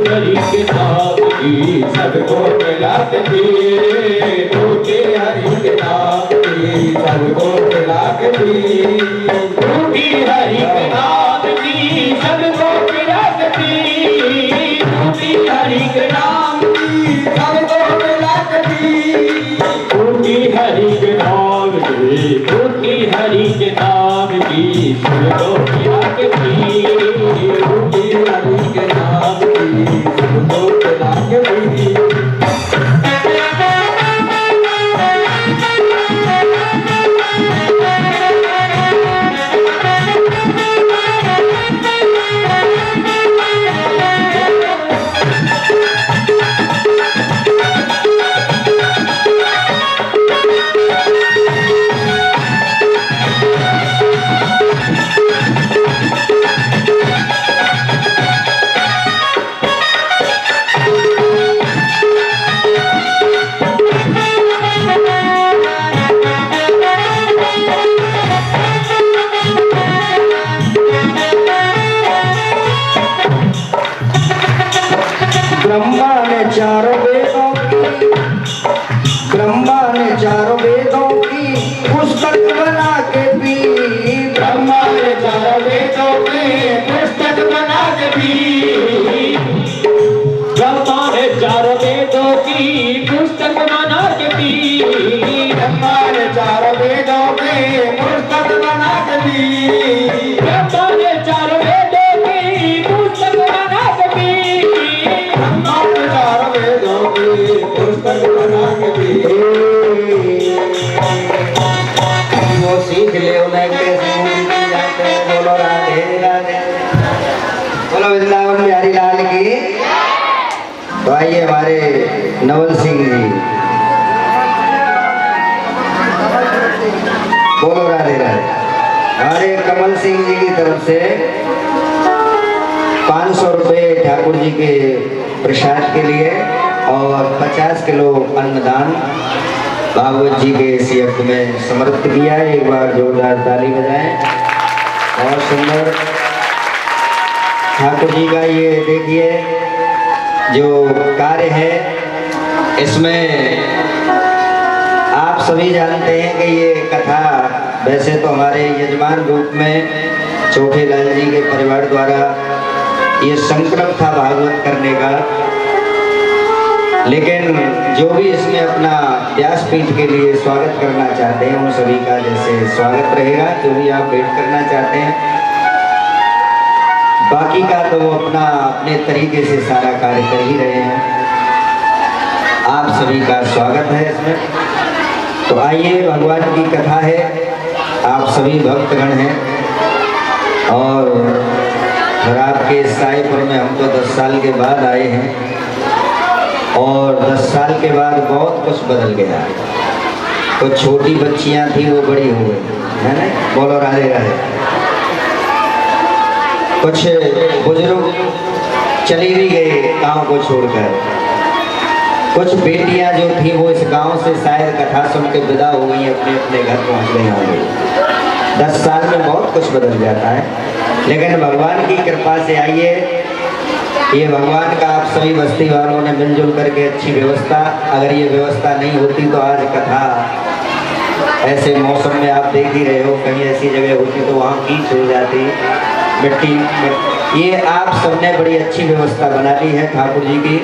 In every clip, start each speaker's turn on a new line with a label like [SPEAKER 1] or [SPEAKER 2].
[SPEAKER 1] हरि के नाम की सबको मिलाते थे, टूटे हरि के नाम की सबको मिलाते थे, टूटी हरि के नाम की सबको मिलाते थे, टूटी हरि के नाम की सबको मिलाते थे, टूटी हरि के नाम की, टूटी हरि के नाम की सबको मिलाते थे, टूटी हरि के नाम की सबको मिलाते थे।
[SPEAKER 2] ब्रह्मा ने चारों वेदों की, ब्रह्मा ने चारों वेदों की पुस्तक बना के पी,
[SPEAKER 1] ब्रह्मा ने चारों वेदों के पुस्तक बना के पी, ब्रह्मा ने चारों वेदों की पुस्तक बना के पी,
[SPEAKER 2] ब्रह्मा ने चारों वेदों के पुस्तक बना के पी,
[SPEAKER 1] ब्रह्मा ने चारों वेदों की पुस्तक बना के पी,
[SPEAKER 2] ब्रह्मा ने चारों वेदों की पुस्तक बना के पी। वो सीख ले उन्हें कैसे मूर्ति जाते हैं। बोलो राधे राधे, बोलो वृंदावन बिहारी लाल की। तो आइए हमारे नवल सिंह जी, बोलो राधे राधे। हमारे कमल सिंह जी की तरफ से 500 रुपये ठाकुर जी के प्रसाद के लिए और 50 किलो अन्नदान भागवत जी के इस यज्ञ में समर्पित किया है। एक बार जोरदार ताली बजाएं। और सुंदर ठाकुर जी का ये देखिए जो कार्य है, इसमें आप सभी जानते हैं कि ये कथा वैसे तो हमारे यजमान रूप में चोखे लाल जी के परिवार द्वारा ये संकल्प था भागवत करने का, लेकिन जो भी इसमें अपना व्यासपीठ के लिए स्वागत करना चाहते हैं उन सभी का जैसे स्वागत रहेगा। जो भी आप भेंट करना चाहते हैं, बाकी का तो वो अपने तरीके से सारा कार्य कर ही रहे हैं। आप सभी का स्वागत है इसमें। तो आइए, भगवान की कथा है, आप सभी भक्तगण हैं और आपके साईपुर में हम तो 10 साल के बाद आए हैं और 10 साल के बाद बहुत कुछ बदल गया। कुछ छोटी बच्चियां थी वो बड़ी हो गई है ना, बोलो राधे राधे। कुछ बुजुर्ग चले भी गए गांव को छोड़कर, कुछ बेटियां जो थी वो इस गांव से शायद कथा सुन के विदा हो गई, अपने अपने घर पहुंच गई होंगी। 10 साल में बहुत कुछ बदल जाता है, लेकिन भगवान की कृपा से आइए, ये भगवान का आप सभी बस्ती वालों ने मिलजुल करके अच्छी व्यवस्था, अगर ये व्यवस्था नहीं होती तो आज कथा ऐसे मौसम में आप देख ही रहे हो, कहीं ऐसी जगह होती तो वहाँ कीच हो जाती मिट्टी। ये आप सबने बड़ी अच्छी व्यवस्था बना ली है ठाकुर जी की।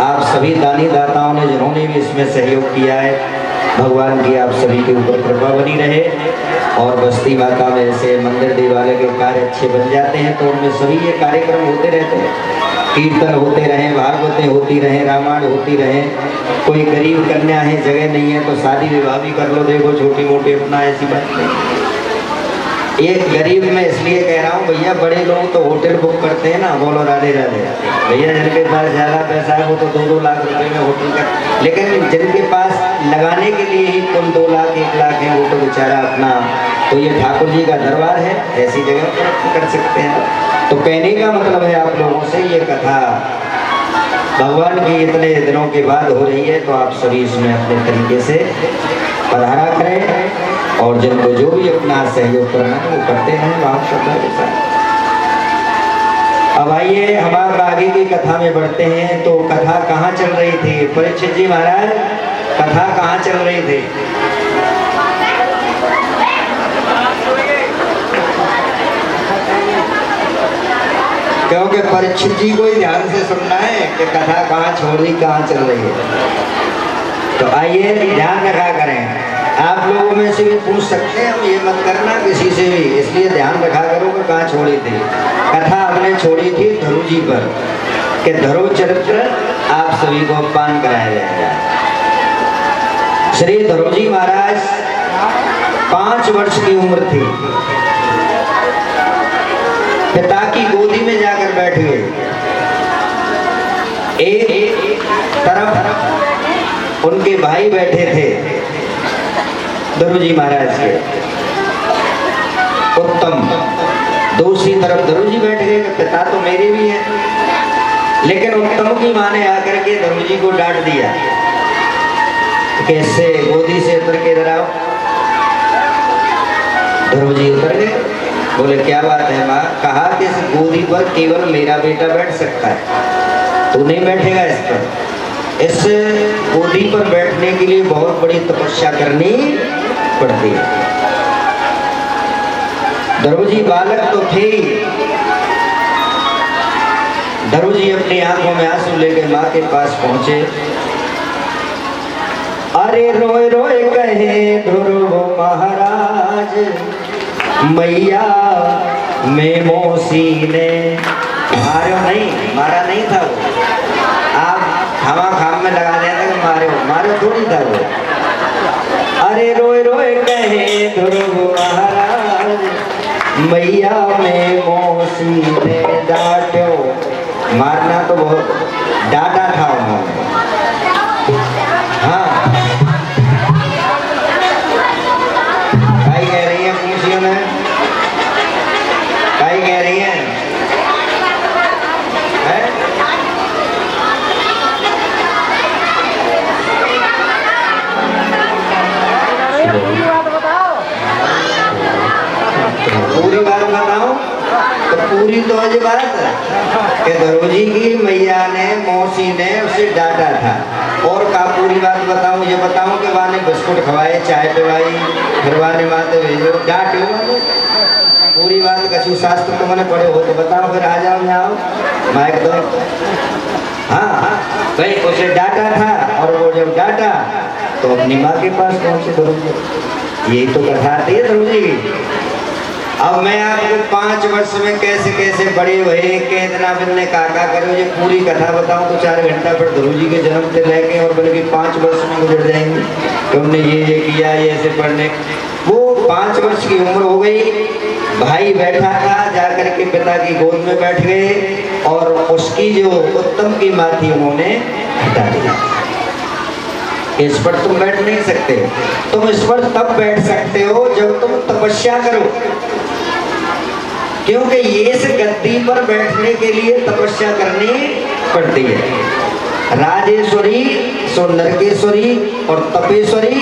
[SPEAKER 2] आप सभी दानी दाताओं ने जिन्होंने भी इसमें सहयोग किया है, भगवान की आप सभी के ऊपर कृपा बनी रहे और बस्ती माता में ऐसे मंदिर देवालय के कार्य अच्छे बन जाते हैं तो उनमें सभी ये कार्यक्रम होते रहते हैं। कीर्तन होते रहें, भागवतें होती रहें, रामायण होती रहें। कोई गरीब कन्या है, जगह नहीं है तो शादी विवाह भी कर लो, देखो छोटी मोटी, अपना ऐसी बात नहीं। एक गरीब में इसलिए कह रहा हूँ भैया, बड़े लोग तो होटल बुक करते हैं ना, बोलो राधे राधे। भैया जिनके पास ज़्यादा पैसा है वो तो 2-2 लाख रुपए में होटल कर, लेकिन जिनके पास लगाने के लिए ही कुल 2 लाख 1 लाख है वो तो बेचारा अपना, तो ये ठाकुर जी का दरबार है, ऐसी जगह पर कर सकते हैं। तो कहने का मतलब है आप लोगों से, ये कथा भगवान की इतने दिनों के बाद हो रही है तो आप सभी इसमें अपने तरीके से पधारा करें और जिनको जो भी अपना सहयोग करना है वो करते हैं भाव श्रद्धा के साथ। अब आइए हम आप आगे की कथा में बढ़ते हैं। तो कथा कहाँ चल रही थी परीक्षित जी महाराज, कथा कहाँ चल रही थी? क्योंकि परीक्षित जी को ही ध्यान से सुनना है कि कथा कहाँ छोड़ दी, कहाँ चल रही है। तो आइए ध्यान रखा करें। आप लोगों में से भी पूछ सकते हैं, हम ये मत करना किसी से भी, इसलिए ध्यान रखा करो कि कहाँ छोड़ी थी। कथा हमने छोड़ी थी ध्रुव जी पर कि ध्रुव चरित्र आप सभी को पान कराया जाएगा। श्री ध्रुव जी महाराज 5 वर्ष की उम्र थी, पिता की गोदी में जाकर बैठ गए। एक तरफ उनके भाई बैठे थे ध्रुव जी महाराज के, उत्तम, दूसरी तरफ ध्रुव जी बैठ गए। पिता तो मेरे भी हैं, लेकिन उत्तम की मां ने आकर के ध्रुव जी को डांट दिया, कैसे गोदी से उतर के इधर आओ। ध्रुव जी उतर गए, बोले क्या बात है माँ? कहा कि इस गोदी पर केवल मेरा बेटा बैठ सकता है, तू नहीं बैठेगा इस पर। इस गोदी पर बैठने के लिए बहुत बड़ी तपस्या करनी पड़ती है। ध्रुव जी बालक तो थे, ध्रुव जी अपनी आंखों में आंसू लेकर माँ के पास पहुंचे। अरे रोए रोए कहे ध्रुव महाराज, मैया में मौसी ने मारा नहीं था वो। आप खामा खाम में लगा देते कि मारे थोड़ी था वो। अरे रोए रोए कहे ध्रुव महाराज, मैया में मौसी ने डांटो। मारना तो बहुत, डांटा था उन्होंने। हाँ, कह रही है पूछियो ने, काई कह रही है? पूरी बात बताओ तो पूरी तो आज बात कि ध्रुव जी की मैया ने मौसी ने उसे डांटा था। और का पूरी बात बताऊं? ये बताऊं कि वाने बिस्कुट खवाए, चाय पिवाई, फिर वाने माते भेजो, डांटे हो। पूरी बात कछु शास्त्र तो मैंने पढ़े हो तो बताओ, फिर आ जाओ यहाँ माइक दो। हाँ भाई, उसे डांटा था और वो जब डांटा तो अपनी माँ के पास पहुंचे ध्रुव जी। यही तो कथा आती है ध्रुव जी की। अब मैं आपको 5 वर्ष में कैसे कैसे बड़े हुए, कितना बिन्ने काका करो, ये पूरी कथा बताऊं तो 4 घंटा पर ध्रुव जी के जन्म से लेके और बल्कि 5 वर्ष में गुजर जाएंगे कि हमने ये किया, ये ऐसे पढ़ने। वो 5 वर्ष की उम्र हो गई, भाई बैठा था, जाकर के पिता की गोद में बैठ गए और उसकी जो उत्तम की माँ थी उन्होंने हटा दिया। इस पर तुम बैठ नहीं सकते, तुम इस पर तब बैठ सकते हो जब तुम तपस्या करो, क्योंकि ये इस गद्दी पर बैठने के लिए तपस्या करनी पड़ती है। राजेश्वरी सो नरकेश्वरी और तपेश्वरी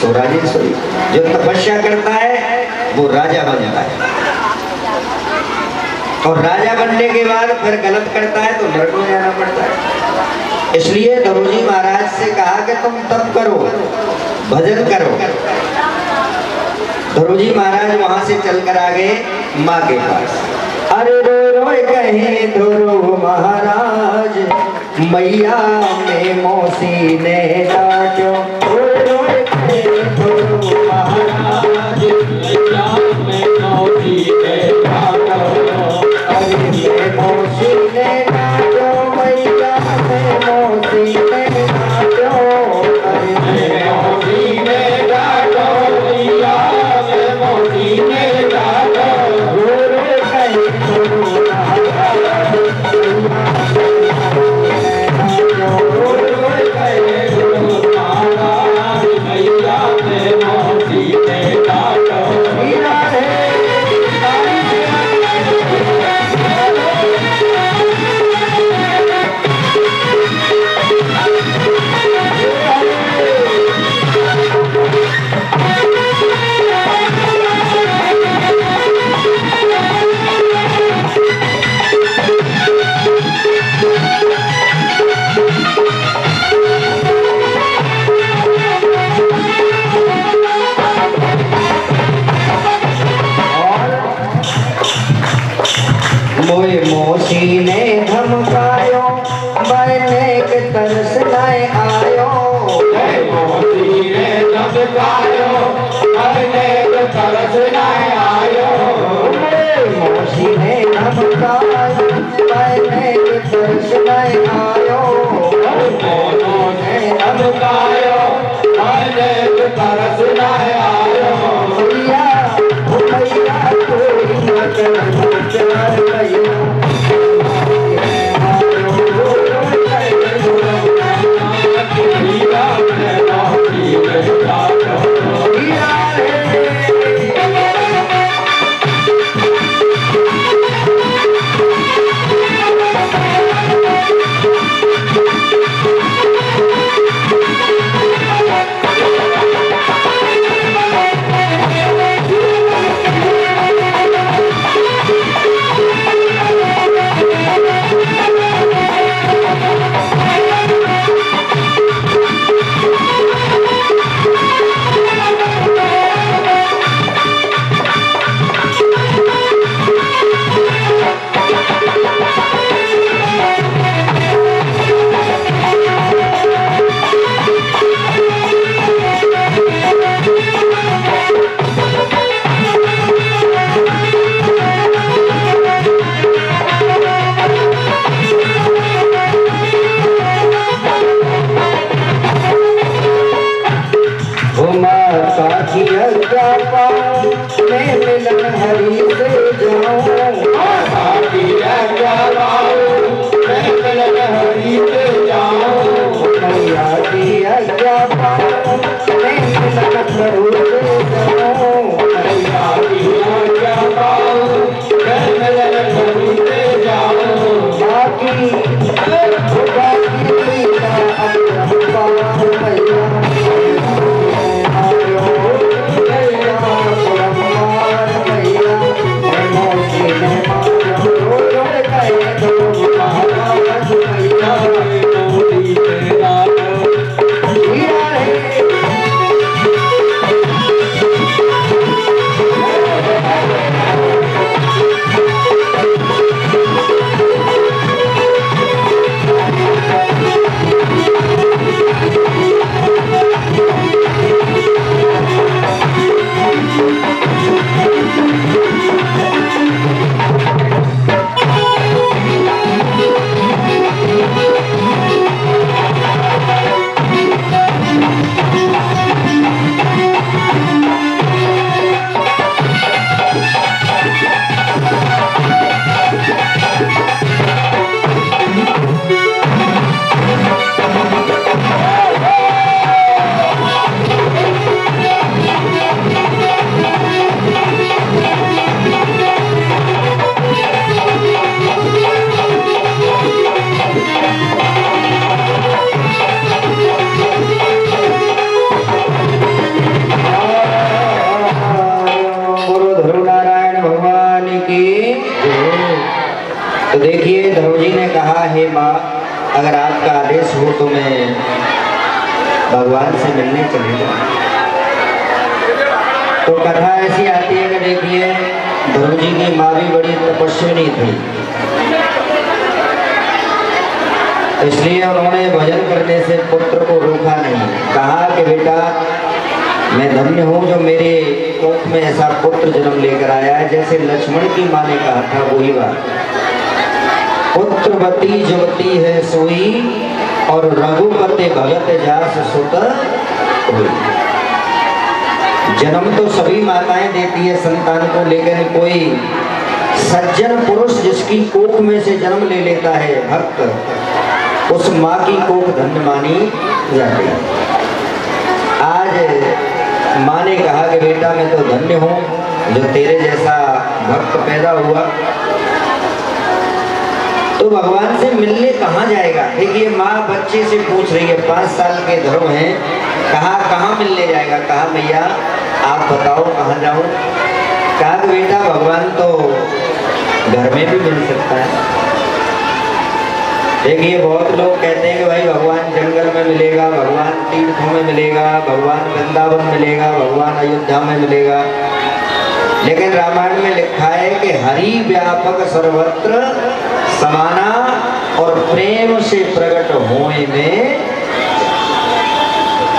[SPEAKER 2] सो राजेश्वरी। जो तपस्या करता है वो राजा बन जाता है, और राजा बनने के बाद फिर गलत करता है तो नरक में जाना पड़ता है। इसलिए ध्रुव जी महाराज से कहा कि तुम तप करो, भजन करो। ध्रुव जी महाराज वहां से चलकर आ गए माँ के पास। अरे रोए रोए कहे ध्रुव महाराज, मैया में मौसी ने डांटो। रोए रोए कहे ध्रुव महाराज, मैया में मौसी ने डांटो। अरे में मौसी ने डांटो, मैया में मौसी ने डांटो। अरे में मौसी ने डांटो, मैया में मौसी ने डांटो। रोए रोए कहे ध्रुव महाराज, रोए रोए कहे ध्रुव महाराज, मैया में मौसी ने डांटो। कोई मोशी ने धमकायो बनने के तरस लाए आयो
[SPEAKER 1] मोती ने धमकायो बनने के तरस लाए आयो
[SPEAKER 2] मोशी ने धमकायो बनने के तरस लाए आयो
[SPEAKER 1] मोनों ने धमकायो बनने के तरस लाए आयो
[SPEAKER 2] भैया भैया कोई न कर चार भैया
[SPEAKER 1] हीरा में मोती में जानो
[SPEAKER 2] मैं मिलन हरी से जाऊं
[SPEAKER 1] साथी आज्ञा पाऊं मैं मिलन हरि से जाऊं
[SPEAKER 2] मैया की आज्ञा पाऊं मैं मिलन प्रभु से जाऊं
[SPEAKER 1] मैया की आज्ञा पाऊं मैं मिलन हरि से जाऊं
[SPEAKER 2] बाकी लीला अपरंपार मैया
[SPEAKER 1] मोती से जानो
[SPEAKER 2] तो देखिए ध्रुव जी ने कहा हे माँ अगर आपका आदेश हो तो मैं भगवान से मिलने चले जाऊं। तो कथा ऐसी आती है कि देखिए ध्रुव जी की माँ भी बड़ी तपस्विनी थी, इसलिए उन्होंने भजन करने से पुत्र को रोका नहीं। कहा कि बेटा मैं धन्य हूँ जो मेरे कोख में ऐसा पुत्र जन्म लेकर आया है। जैसे लक्ष्मण की माँ ने कहा था वही बात, पुत्रवती जुवती है सोई और रघुपति भगत जास सुत होई। जन्म तो सभी माताएं देती है संतान को, लेकिन कोई सज्जन पुरुष जिसकी कोख में से जन्म ले लेता है भक्त, उस माँ की कोख धन्य मानी जाती है। आज माँ ने कहा कि बेटा मैं तो धन्य हूँ जो तेरे जैसा भक्त पैदा हुआ। तो भगवान से मिलने कहाँ जाएगा? देखिए माँ बच्चे से पूछ रही है, 5 साल के ध्रुव हैं, कहा कहाँ मिलने जाएगा? कहा भैया आप बताओ कहाँ जाऊँ? कहा कि बेटा भगवान तो घर में भी मिल सकता है। देखिए बहुत लोग कहते हैं कि भाई भगवान जंगल में मिलेगा, भगवान तीर्थों में मिलेगा, भगवान वृंदावन मिलेगा, भगवान अयोध्या में मिलेगा। लेकिन रामायण में लिखा है कि हरि व्यापक सर्वत्र समाना और प्रेम से प्रकट होए में,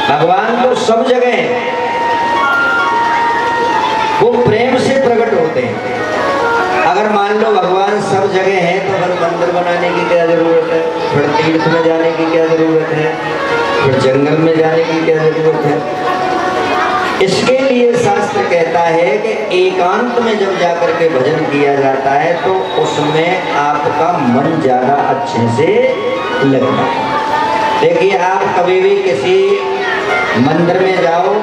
[SPEAKER 2] भगवान तो सब जगह है, वो प्रेम से प्रकट होते हैं। अगर मान लो भगवान सब जगह है तो फिर मंदिर बनाने की क्या जरूरत है, फिर तीर्थ में जाने की क्या जरूरत है, फिर जंगल में जाने की क्या जरूरत है। इसके लिए शास्त्र कहता है कि एकांत में जब जाकर के भजन किया जाता है तो उसमें आपका मन ज्यादा अच्छे से लगता है। देखिए, आप कभी भी किसी मंदिर में जाओ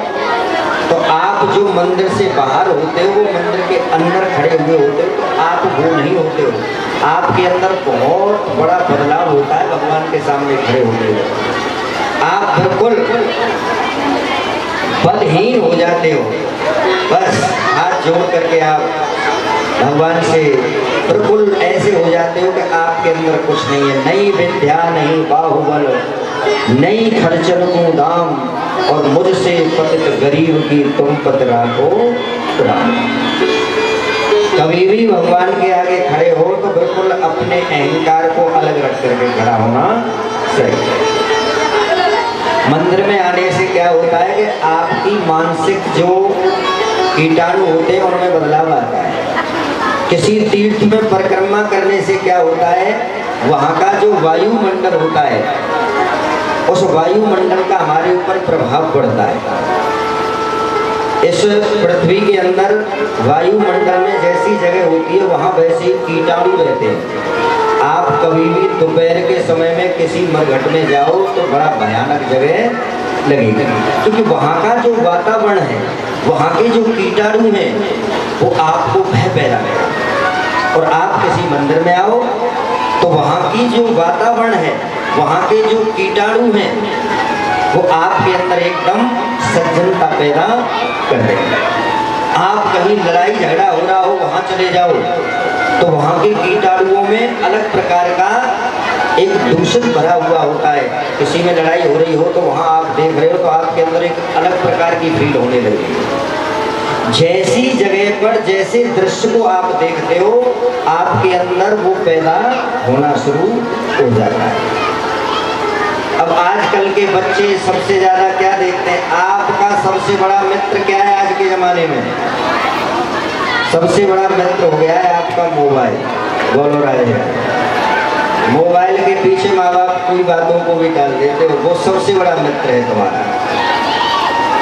[SPEAKER 2] तो आप जो मंदिर से बाहर होते हो, वो मंदिर के अंदर खड़े हुए होते हो, तो आप वो नहीं होते हो। आपके अंदर बहुत बड़ा बदलाव होता है भगवान के सामने खड़े होते हो। आप बिल्कुल बलहीन हो जाते हो। बस हाथ जोड़ करके आप भगवान से बिल्कुल ऐसे हो जाते हो कि आपके अंदर कुछ नहीं है। नहीं विद्या, नहीं बाहुबल, नहीं खर्चन को दाम, और मुझसे पतित गरीब की तुम पत राखो राम। कभी भी भगवान के आगे खड़े हो तो बिल्कुल अपने अहंकार को अलग रख करके खड़ा होना चाहिए। मंदिर में आने से क्या होता है कि आपकी मानसिक जो कीटाणु होते हैं उनमें बदलाव आता है। किसी तीर्थ में परिक्रमा करने से क्या होता है, वहाँ का जो वायुमंडल होता है, उस वायुमंडल का हमारे ऊपर प्रभाव पड़ता है। इस पृथ्वी के अंदर वायुमंडल में जैसी जगह होती है वहाँ वैसे ही कीटाणु रहते हैं। आप कभी भी दोपहर के समय में किसी मरघट में जाओ तो बड़ा भयानक जगह लगेगी, क्योंकि वहाँ का जो वातावरण है, वहाँ के जो कीटाणु हैं, वो आपको भय पैदा करेगा। और आप किसी मंदिर में आओ तो वहाँ की जो वातावरण है, वहाँ के जो कीटाणु हैं, वो आपके अंदर एकदम सज्जनता पैदा कर देंगे। आप कहीं लड़ाई झगड़ा हो रहा हो, वहाँ चले जाओ तो वहाँ के कीटाणुओं में अलग प्रकार का एक दूषित भरा हुआ होता है। किसी में लड़ाई हो रही हो तो वहाँ आप देख रहे हो तो आपके अंदर एक अलग प्रकार की फील होने लगेगी। जैसी जगह पर जैसे दृश्य को आप देखते हो, आपके अंदर वो पैदा होना शुरू हो जाता है। अब आजकल के बच्चे सबसे ज्यादा क्या देखते हैं? आपका सबसे बड़ा मित्र क्या है आज के जमाने में? सबसे बड़ा मित्र हो गया है आपका मोबाइल। बोलो राजा, मोबाइल के पीछे माँ बाप कोई बातों को भी डाल देते हो, वो सबसे बड़ा मित्र है तुम्हारा।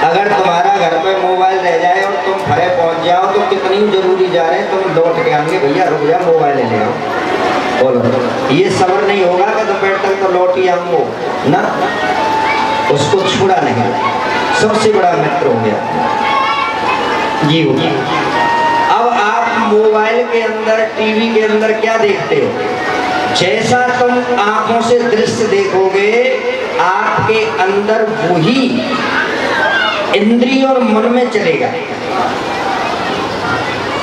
[SPEAKER 2] अगर तुम्हारा घर पे मोबाइल रह जाए और तुम फरे पहुंच जाओ तो कितनी जरूरी जा रहे हैं, तुम लौट के आएंगे, भैया रुक जा मोबाइल ले आओ। बोलो, ये सब्र नहीं होगा कि दोपहर तक तो लौट ही आऊंगो ना, उसको छुड़ा नहीं। सबसे बड़ा मित्र हो गया जी हो। अब आप मोबाइल के अंदर, टीवी के अंदर क्या देखते हो? जैसा तुम आंखों से दृश्य देखोगे, आपके अंदर वही इंद्रिय और मन में चलेगा।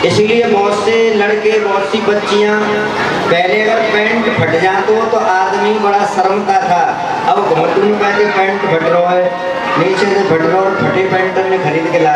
[SPEAKER 2] इसलिए बहुत से लड़के, बहुत सी बच्चियां पहले अगर पैंट फट जाते हो तो आदमी बड़ा शर्मता था। अब घुटनों पे पैंट फट रहा है, नीचे से फट रहा और फटे पैंट ने खरीद के ला